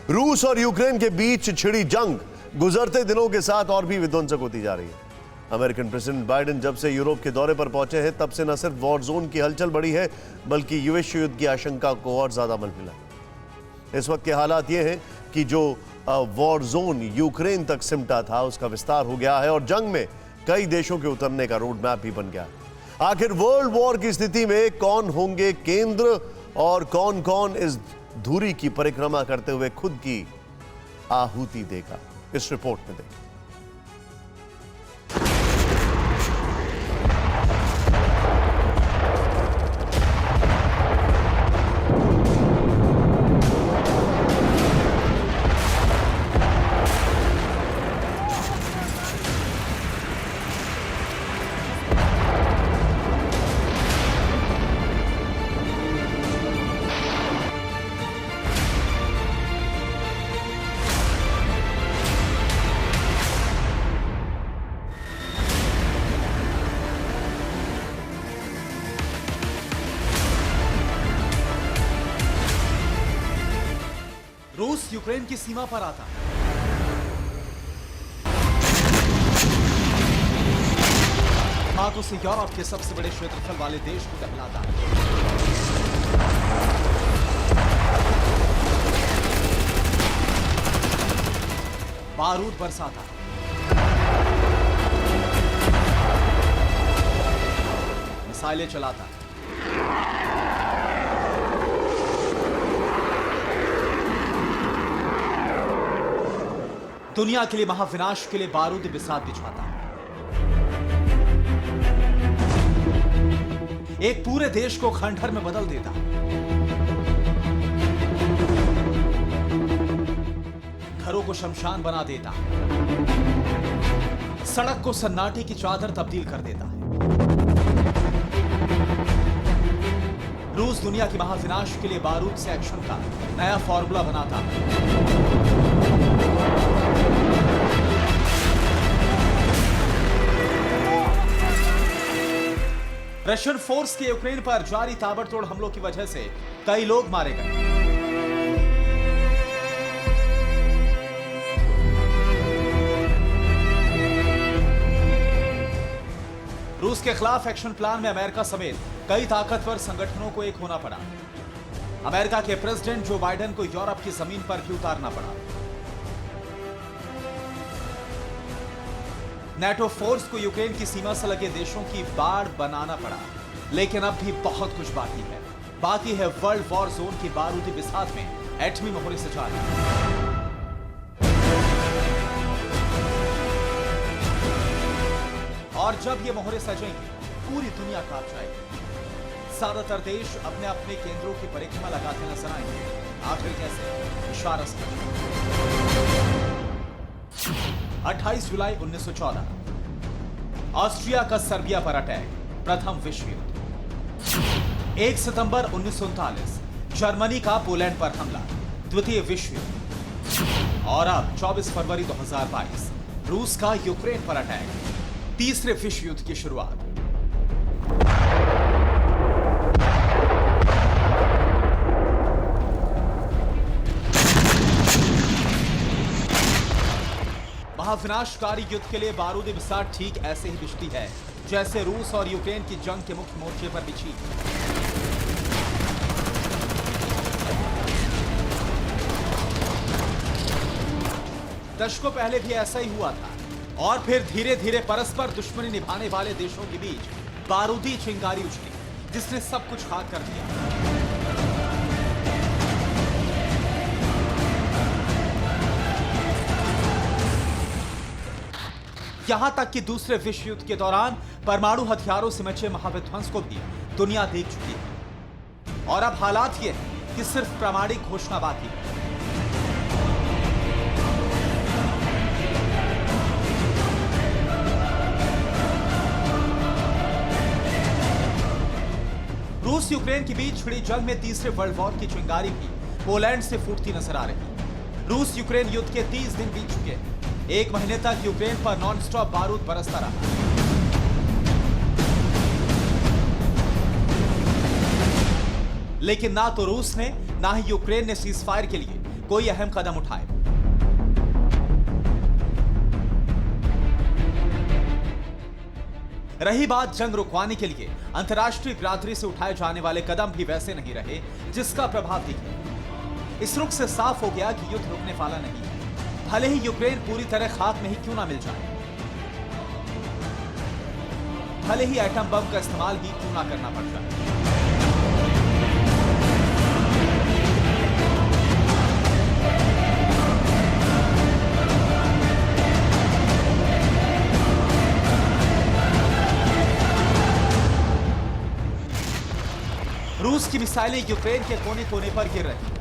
रूस और यूक्रेन के बीच छिड़ी जंग गुजरते दिनों के साथ और भी विध्वंसक होती जा रही है। अमेरिकन प्रेसिडेंट बाइडेन जब से यूरोप के दौरे पर पहुंचे हैं तब से न सिर्फ वॉर जोन की हलचल बढ़ी है बल्कि विश्व युद्ध की आशंका को और ज्यादा बल मिला। इस वक्त के हालात ये हैं कि जो वॉर जोन यूक्रेन तक सिमटा था उसका विस्तार हो गया है और जंग में कई देशों के उतरने का रोड मैप भी बन गया है। आखिर वर्ल्ड वॉर की स्थिति में कौन होंगे केंद्र और कौन कौन इस धुरी की परिक्रमा करते हुए खुद की आहुति देगा, इस रिपोर्ट में देखें। रूस यूक्रेन की सीमा पर आता हाथों से यूरोप के सबसे बड़े क्षेत्रफल वाले देश को दहलाता है। बारूद बरसाता है। मिसाइलें चलाता है। दुनिया के लिए महाविनाश के लिए बारूद बिसात बिछाता है। एक पूरे देश को खंडहर में बदल देता है। घरों को शमशान बना देता है। सड़क को सन्नाटे की चादर तब्दील कर देता है। रूस दुनिया के महाविनाश के लिए बारूद से एक्शन का नया फॉर्मूला बनाता है। रशियन फोर्स के यूक्रेन पर जारी ताबड़तोड़ हमलों की वजह से कई लोग मारे गए। रूस के खिलाफ एक्शन प्लान में अमेरिका समेत कई ताकतवर संगठनों को एक होना पड़ा। अमेरिका के प्रेसिडेंट जो बाइडेन को यूरोप की जमीन पर भी उतारना पड़ा। नेटो फोर्स को यूक्रेन की सीमा से लगे देशों की बाढ़ बनाना पड़ा। लेकिन अब भी बहुत कुछ बाकी है। बाकी है वर्ल्ड वॉर जोन की बारूदी बिसात में एटमी मोहरे सजाना। और जब ये मोहरे सजेंगे पूरी दुनिया कांप जाएगी। ज्यादातर देश अपने अपने केंद्रों की परिक्रमा लगाते नजर आएंगे। आखिर कैसे? इशारा से 28 जुलाई 1914 ऑस्ट्रिया का सर्बिया पर अटैक, प्रथम विश्व युद्ध। 1 सितंबर 1939 जर्मनी का पोलैंड पर हमला, द्वितीय विश्व युद्ध। और अब 24 फरवरी 2022 रूस का यूक्रेन पर अटैक, तीसरे विश्व युद्ध की शुरुआत। महाविनाशकारी युद्ध के लिए बारूदी बिसात ठीक ऐसे ही बिछती है जैसे रूस और यूक्रेन की जंग के मुख्य मोर्चे पर बिछी। दशकों पहले भी ऐसा ही हुआ था और फिर धीरे धीरे परस्पर दुश्मनी निभाने वाले देशों के बीच बारूदी चिंगारी उछली जिसने सब कुछ खाक कर दिया। यहां तक कि दूसरे विश्व युद्ध के दौरान परमाणु हथियारों से मचे महाविध्वंस को भी दुनिया देख चुकी है। और अब हालात ये है कि सिर्फ प्रामाणिक घोषणा बाकी है। रूस यूक्रेन के बीच छिड़ी जंग में तीसरे वर्ल्ड वॉर की चिंगारी भी पोलैंड से फूटती नजर आ रही है। रूस यूक्रेन युद्ध के 30 दिन बीत चुके हैं। 1 महीने तक यूक्रेन पर नॉनस्टॉप बारूद बरसता रहा। लेकिन ना तो रूस ने ना ही यूक्रेन ने सीज फायर के लिए कोई अहम कदम उठाए। रही बात जंग रुकवाने के लिए अंतर्राष्ट्रीय बिरादरी से उठाए जाने वाले कदम भी वैसे नहीं रहे जिसका प्रभाव दिखे। इस रुख से साफ हो गया कि युद्ध रुकने वाला नहीं है, भले ही यूक्रेन पूरी तरह खाक में ही क्यों ना मिल जाए, भले ही एटम बम का इस्तेमाल ही क्यों ना करना पड़ जाए। रूस की मिसाइलें यूक्रेन के कोने कोने पर गिर रही हैं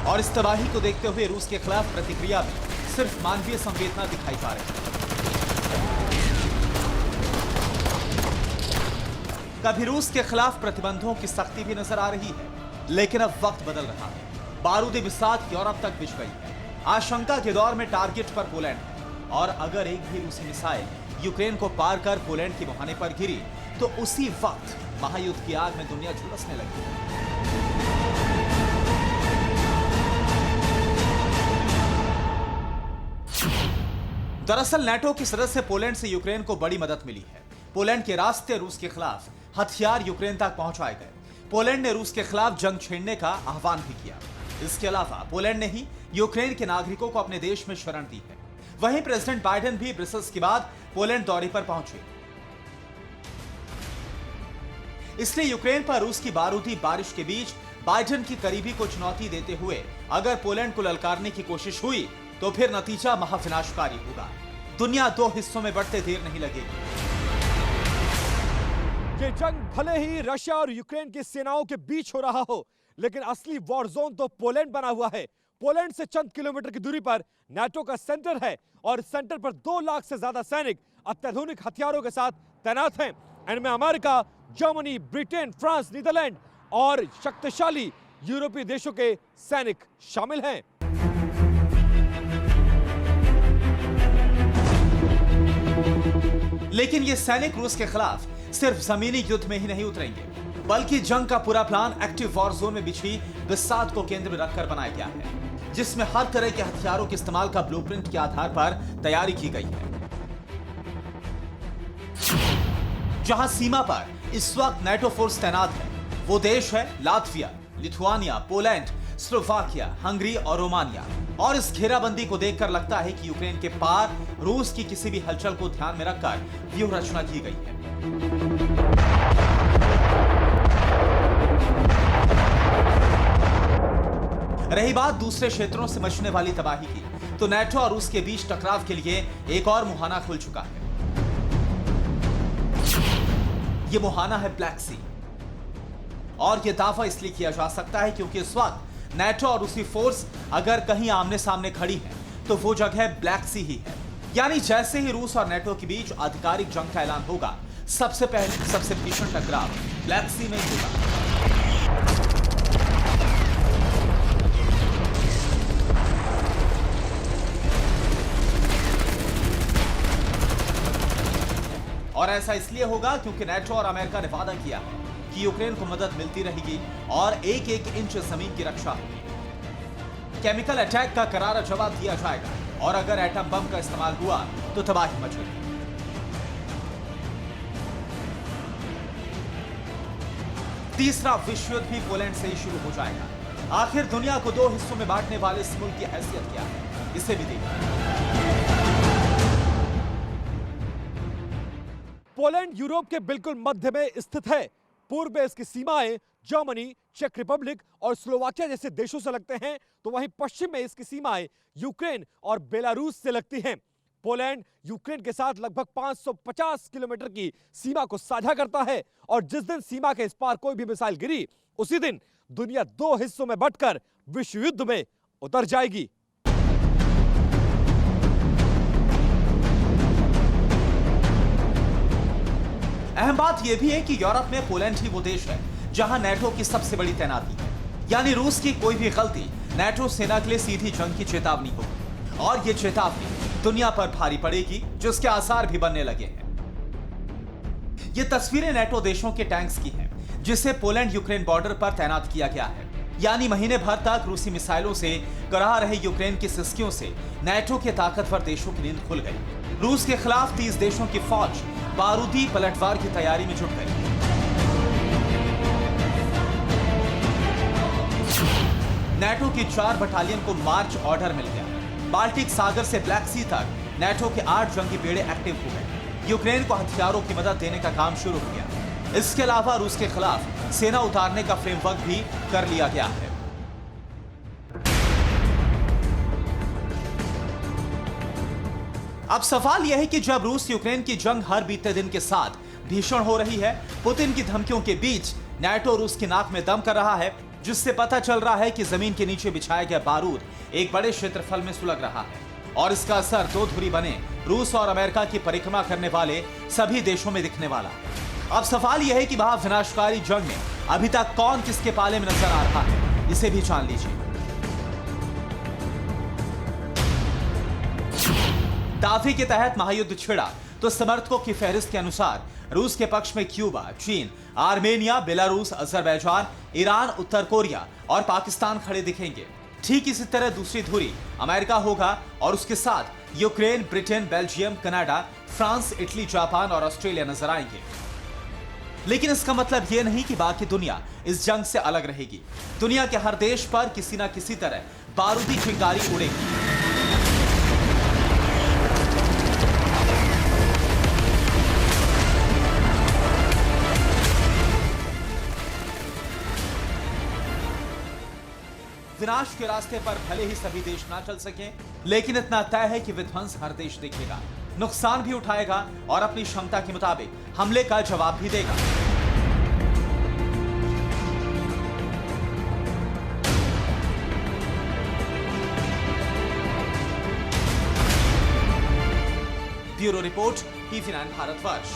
और इस तबाही को देखते हुए रूस के खिलाफ प्रतिक्रिया में सिर्फ मानवीय संवेदना दिखाई जा रही है। कभी रूस के खिलाफ प्रतिबंधों की सख्ती भी नजर आ रही है, लेकिन अब वक्त बदल रहा है। बारूदी बिसात यूरोप तक बिछ गई है। आशंका के दौर में टारगेट पर पोलैंड है और अगर एक भी रूसी मिसाइल यूक्रेन को पार कर पोलैंड के मुहाने पर गिरी तो उसी वक्त महायुद्ध की आग में दुनिया झुलसने लगी। दरअसल नाटो की सदस्य पोलैंड से यूक्रेन को बड़ी मदद मिली है। पोलैंड के रास्ते रूस के खिलाफ हथियार यूक्रेन तक पहुंचाए गए। पोलैंड ने रूस के खिलाफ जंग छेड़ने का आह्वान भी किया। इसके अलावा पोलैंड ने ही यूक्रेन के नागरिकों को अपने देश में शरण दी है। वहीं प्रेसिडेंट बाइडेन भी ब्रसेल्स के बाद पोलैंड दौरे पर पहुंचे। इसलिए यूक्रेन पर रूस की बारूदी बारिश के बीच बाइडेन की करीबी को चुनौती देते हुए अगर पोलैंड को ललकारने की कोशिश हुई तो फिर नतीजा महाविनाशकारी होगा। दुनिया दो हिस्सों में बढ़ते देर नहीं लगेगी। ये जंग भले ही रशिया और यूक्रेन की सेनाओं के बीच हो रहा हो, लेकिन असली वॉर जोन तो पोलैंड बना हुआ है। पोलैंड से चंद किलोमीटर की दूरी पर नाटो का सेंटर है और इस सेंटर पर 2 लाख से ज्यादा सैनिक अत्याधुनिक हथियारों के साथ तैनात हैं। इनमें America, Germany, Britain, France, Netherland और शक्तिशाली यूरोपीय देशों के सैनिक शामिल हैं। लेकिन ये सैनिक रूस के खिलाफ सिर्फ जमीनी युद्ध में ही नहीं उतरेंगे, बल्कि जंग का पूरा प्लान एक्टिव वॉर जोन में बिछी बिसात को केंद्र में रखकर बनाया गया है, जिसमें हर तरह के हथियारों के इस्तेमाल का ब्लूप्रिंट के आधार पर तैयारी की गई है। जहां सीमा पर इस वक्त नाटो फोर्स तैनात है वो देश है Latvia, Lithuania, Poland, Slovakia, Hungary और रोमानिया। और इस घेराबंदी को देखकर लगता है कि यूक्रेन के पार रूस की किसी भी हलचल को ध्यान में रखकर व्यूह रचना की गई है। रही बात दूसरे क्षेत्रों से मचने वाली तबाही की, तो नाटो और रूस के बीच टकराव के लिए एक और मुहाना खुल चुका है। ये मुहाना है ब्लैक सी, और यह दावा इसलिए किया जा सकता है क्योंकि इस वक्त नाटो और रूसी फोर्स अगर कहीं आमने सामने खड़ी है तो वो जगह ब्लैक सी ही है। यानी जैसे ही रूस और नाटो के बीच आधिकारिक जंग का ऐलान होगा, सबसे पहले सबसे भीषण टकराव ब्लैक सी में होगा। और ऐसा इसलिए होगा क्योंकि नाटो और अमेरिका ने वादा किया है कि यूक्रेन को मदद मिलती रहेगी और एक एक इंच जमीन की रक्षा होगी। केमिकल अटैक का करारा जवाब दिया जाएगा और अगर एटम बम का इस्तेमाल हुआ तो तबाही मचेगी। तीसरा विश्व युद्ध भी पोलैंड से ही शुरू हो जाएगा। आखिर दुनिया को 2 हिस्सों में बांटने वाले इस मुल्क की हैसियत क्या है, इसे भी देखिए। पोलैंड यूरोप के बिल्कुल मध्य में स्थित है। पूर्व में इसकी सीमाएं जर्मनी, चेक रिपब्लिक और स्लोवाकिया जैसे देशों से लगते हैं, तो वहीं पश्चिम में इसकी सीमाएं यूक्रेन और बेलारूस से लगती हैं। पोलैंड यूक्रेन के साथ लगभग 550 किलोमीटर की सीमा को साझा करता है और जिस दिन सीमा के इस पार कोई भी मिसाइल गिरी, उसी दिन दुनिया 2 हिस्सों में बंटकर विश्व युद्ध में उतर जाएगी। अहम बात यह भी है कि यूरोप में पोलैंड ही वो देश है जहां नाटो की सबसे बड़ी तैनाती है। यानी रूस की कोई भी गलती नाटो सेना के लिए सीधी जंग की चेतावनी होगी और यह चेतावनी दुनिया पर भारी पड़ेगी, जिसके आसार भी बनने लगे हैं। ये तस्वीरें नाटो देशों के टैंक्स की हैं, जिसे पोलैंड यूक्रेन बॉर्डर पर तैनात किया गया है। यानी महीने भर तक रूसी मिसाइलों से कराह रहे यूक्रेन की सिस्कियों से नाटो के ताकतवर देशों की नींद खुल गई। रूस के खिलाफ 30 देशों की फौज बारूदी पलटवार की तैयारी में जुट गई। नाटो की 4 बटालियन को मार्च ऑर्डर मिल गया। बाल्टिक सागर से ब्लैक सी तक नाटो के 8 जंगी बेड़े एक्टिव हो गए। यूक्रेन को हथियारों की मदद देने का काम शुरू हो गया। इसके अलावा रूस के खिलाफ सेना उतारने का फ्रेमवर्क भी कर लिया गया है। अब सवाल यह है कि जब रूस यूक्रेन की जंग हर बीते दिन के साथ भीषण हो रही है, पुतिन की धमकियों के बीच नाटो रूस की नाक में दम कर रहा है, जिससे पता चल रहा है कि जमीन के नीचे बिछाया गया बारूद एक बड़े क्षेत्रफल में सुलग रहा है और इसका असर दो धुरी बने रूस और अमेरिका की परिक्रमा करने वाले सभी देशों में दिखने वाला। अब सवाल यह है कि वहां विनाशकारी जंग में अभी तक कौन किसके पाले में नजर आ रहा है, इसे भी जान लीजिए। दावे के तहत महायुद्ध छिड़ा तो समर्थकों की फहरिस्त के अनुसार रूस के पक्ष में क्यूबा, चीन, आर्मेनिया, बेलारूस, अजरबैजान, ईरान, उत्तर कोरिया और पाकिस्तान खड़े दिखेंगे। ठीक इसी तरह दूसरी धुरी अमेरिका होगा और उसके साथ Ukraine, Britain, Belgium, Canada, France, Italy, Japan और ऑस्ट्रेलिया नजर आएंगे। लेकिन इसका मतलब यह नहीं कि बाकी दुनिया इस जंग से अलग रहेगी। दुनिया के हर देश पर किसी न किसी तरह बारूदी चिंगारी उड़ेगी। विनाश के रास्ते पर भले ही सभी देश ना चल सकें, लेकिन इतना तय है कि विध्वंस हर देश देखेगा, नुकसान भी उठाएगा और अपनी क्षमता के मुताबिक हमले का जवाब भी देगा। Bureau report, TV9 Bharatvarsh.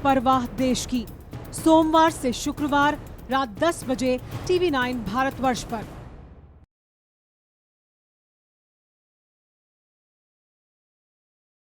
परवाह देश की, सोमवार से शुक्रवार रात 10 बजे TV9 भारतवर्ष पर।